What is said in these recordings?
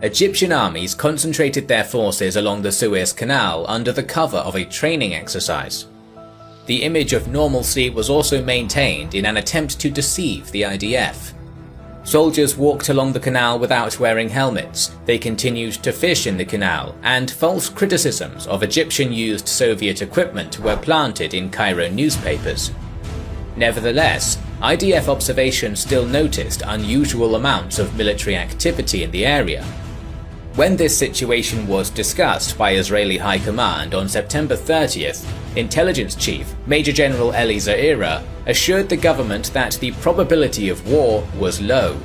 Egyptian armies concentrated their forces along the Suez Canal under the cover of a training exercise. The image of normalcy was also maintained in an attempt to deceive the IDF. Soldiers walked along the canal without wearing helmets, they continued to fish in the canal, and false criticisms of Egyptian-used Soviet equipment were planted in Cairo newspapers. Nevertheless, IDF observations still noticed unusual amounts of military activity in the area. When this situation was discussed by Israeli High Command on September 30th, Intelligence Chief Major General Eli Zaira assured the government that the probability of war was low.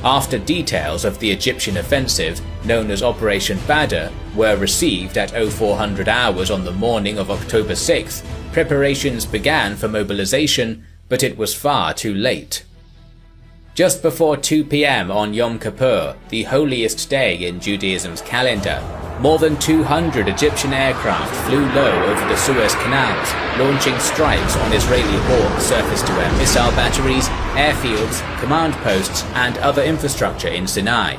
After details of the Egyptian offensive, known as Operation Badr, were received at 0400 hours on the morning of October 6th, preparations began for mobilization, but it was far too late. Just before 2 p.m. on Yom Kippur, the holiest day in Judaism's calendar, more than 200 Egyptian aircraft flew low over the Suez Canals, launching strikes on Israeli Hawk surface-to-air missile batteries, airfields, command posts, and other infrastructure in Sinai.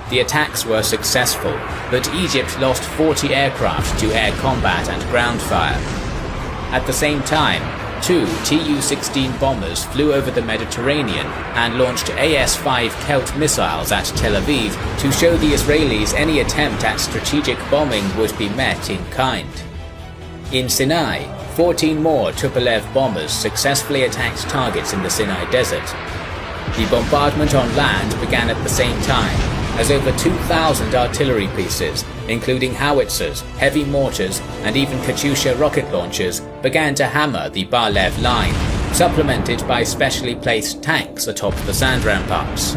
The attacks were successful, but Egypt lost 40 aircraft to air combat and ground fire. At the same time, 2 Tu-16 bombers flew over the Mediterranean and launched AS-5 Kelt missiles at Tel Aviv to show the Israelis any attempt at strategic bombing would be met in kind. In Sinai, 14 more Tupolev bombers successfully attacked targets in the Sinai Desert. The bombardment on land began at the same time, as over 2,000 artillery pieces, including howitzers, heavy mortars, and even Katyusha rocket launchers, began to hammer the Bar-Lev line, supplemented by specially placed tanks atop the sand ramparts.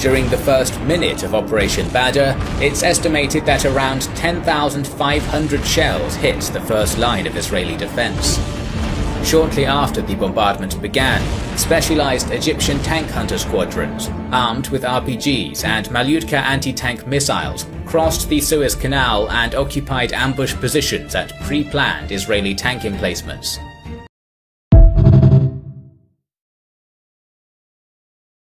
During the first minute of Operation Badr, it's estimated that around 10,500 shells hit the first line of Israeli defense. Shortly after the bombardment began, specialized Egyptian tank hunter squadrons, armed with RPGs and Malyutka anti-tank missiles, crossed the Suez Canal and occupied ambush positions at pre-planned Israeli tank emplacements.